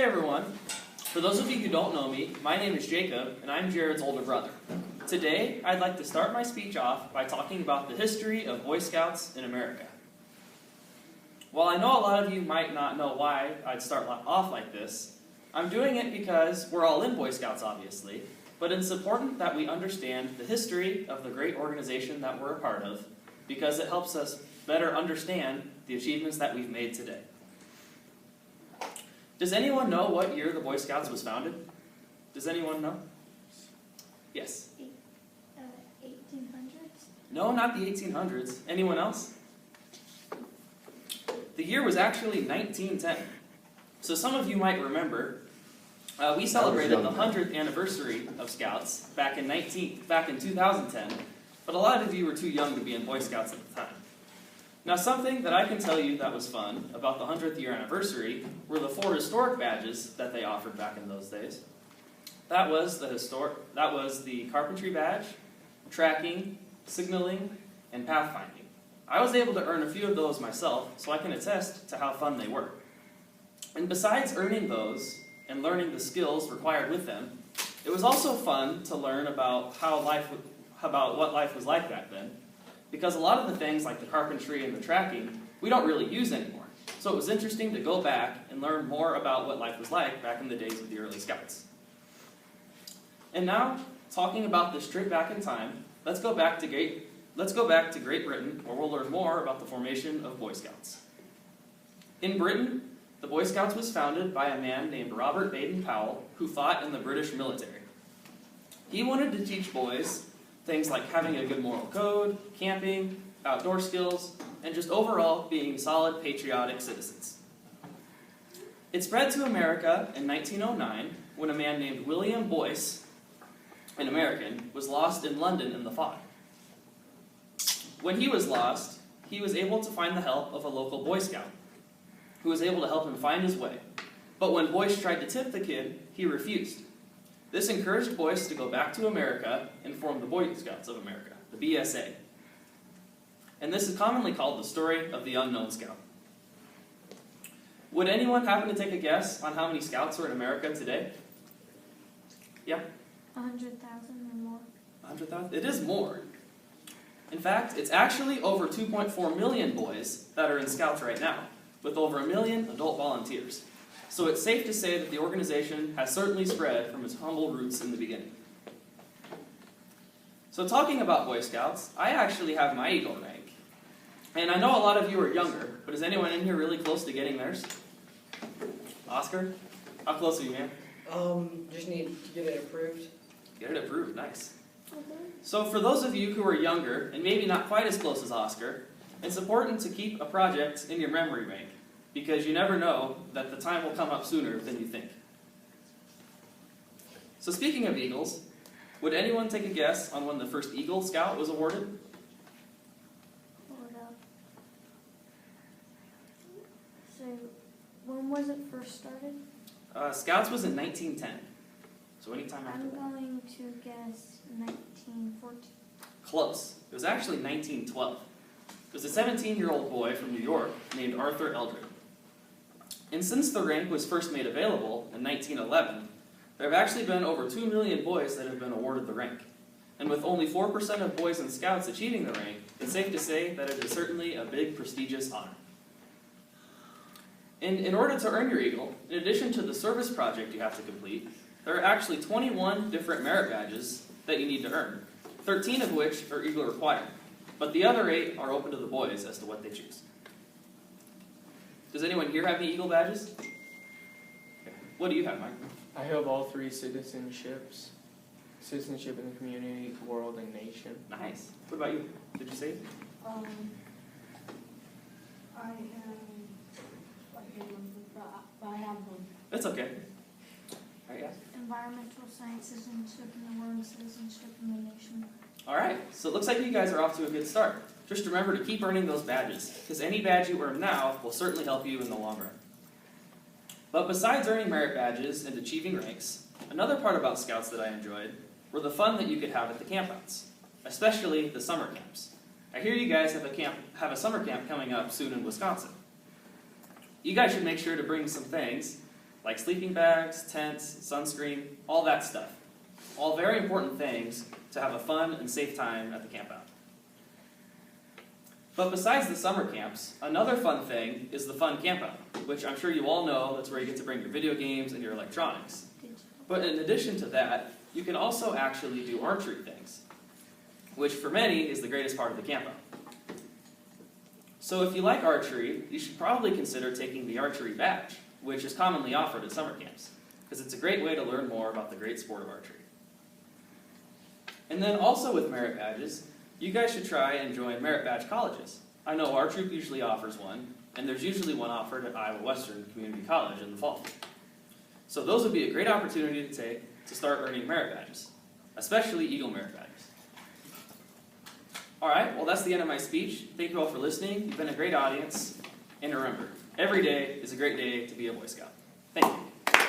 everyone. For those of you who don't know me, my name is Jacob, and I'm Jared's older brother. Today, I'd like to start my speech off by talking about the history of Boy Scouts in America. While I know a lot of you might not know why I'd start off like this, I'm doing it because we're all in Boy Scouts, obviously, but it's important that we understand the history of the great organization that we're a part of, because it helps us better understand the achievements that we've made today. Does anyone know what year the Boy Scouts was founded? Does anyone know? Yes? 1800s? No, not the 1800s. Anyone else? The year was actually 1910. So some of you might remember, we celebrated the 100th anniversary of Scouts back in 2010, but a lot of you were too young to be in Boy Scouts at the time. Now, something that I can tell you that was fun about the 100th year anniversary were the 4 historic badges that they offered back in those days. That was the carpentry badge, tracking, signaling, and pathfinding. I was able to earn a few of those myself, so I can attest to how fun they were. And besides earning those and learning the skills required with them, it was also fun to learn about what life was like back then. Because a lot of the things like the carpentry and the tracking, we don't really use anymore. So it was interesting to go back and learn more about what life was like back in the days of the early Scouts. And now, talking about this trip back in time, let's go back to Great Britain, where we'll learn more about the formation of Boy Scouts. In Britain, the Boy Scouts was founded by a man named Robert Baden-Powell, who fought in the British military. He wanted to teach boys things like having a good moral code, camping, outdoor skills, and just overall being solid patriotic citizens. It spread to America in 1909 when a man named William Boyce, an American, was lost in London in the fog. When he was lost, he was able to find the help of a local Boy Scout, who was able to help him find his way. But when Boyce tried to tip the kid, he refused. This encouraged Boyce to go back to America and form the Boy Scouts of America, the BSA. And this is commonly called the story of the unknown scout. Would anyone happen to take a guess on how many scouts are in America today? Yeah? 100,000 or more. 100,000? It is more. In fact, it's actually over 2.4 million boys that are in Scouts right now, with over 1 million adult volunteers. So it's safe to say that the organization has certainly spread from its humble roots in the beginning. So talking about Boy Scouts, I actually have my Eagle rank. And I know a lot of you are younger, but is anyone in here really close to getting theirs? Oscar? How close are you, man? Just need to get it approved. Get it approved, nice. Mm-hmm. So for those of you who are younger, and maybe not quite as close as Oscar, it's important to keep a project in your memory bank, because you never know that the time will come up sooner than you think. So speaking of Eagles, would anyone take a guess on when the first Eagle Scout was awarded? Hold up. So, when was it first started? Scouts was in 1910. So anytime after I'm that. going to guess 1914. Close. It was actually 1912. It was a 17-year-old boy from New York named Arthur Eldred. And since the rank was first made available in 1911, there have actually been over 2 million boys that have been awarded the rank. And with only 4% of boys in Scouts achieving the rank, it's safe to say that it is certainly a big, prestigious honor. And in order to earn your Eagle, in addition to the service project you have to complete, there are actually 21 different merit badges that you need to earn, 13 of which are Eagle required. But the other 8 are open to the boys as to what they choose. Does anyone here have any Eagle badges? What do you have, Mike? I have all 3 citizenships. Citizenship in the community, world, and nation. Nice. What about you? Did you say it? I have one. That's okay. All right, guys. Environmental science, citizenship in the world, citizenship in the nation. All right, so it looks like you guys are off to a good start. Just remember to keep earning those badges, because any badge you earn now will certainly help you in the long run. But besides earning merit badges and achieving ranks, another part about Scouts that I enjoyed were the fun that you could have at the campouts, especially the summer camps. I hear you guys have a summer camp coming up soon in Wisconsin. You guys should make sure to bring some things like sleeping bags, tents, sunscreen, all that stuff. All very important things to have a fun and safe time at the campout. But besides the summer camps, another fun thing is the fun campout, which I'm sure you all know that's where you get to bring your video games and your electronics. But in addition to that, you can also actually do archery things, which for many is the greatest part of the campout. So if you like archery, you should probably consider taking the archery badge, which is commonly offered at summer camps, because it's a great way to learn more about the great sport of archery. And then also with merit badges, you guys should try and join merit badge colleges. I know our troop usually offers one, and there's usually one offered at Iowa Western Community College in the fall. So those would be a great opportunity to take to start earning merit badges, especially Eagle merit badges. Alright, well that's the end of my speech. Thank you all for listening. You've been a great audience. And remember, every day is a great day to be a Boy Scout. Thank you.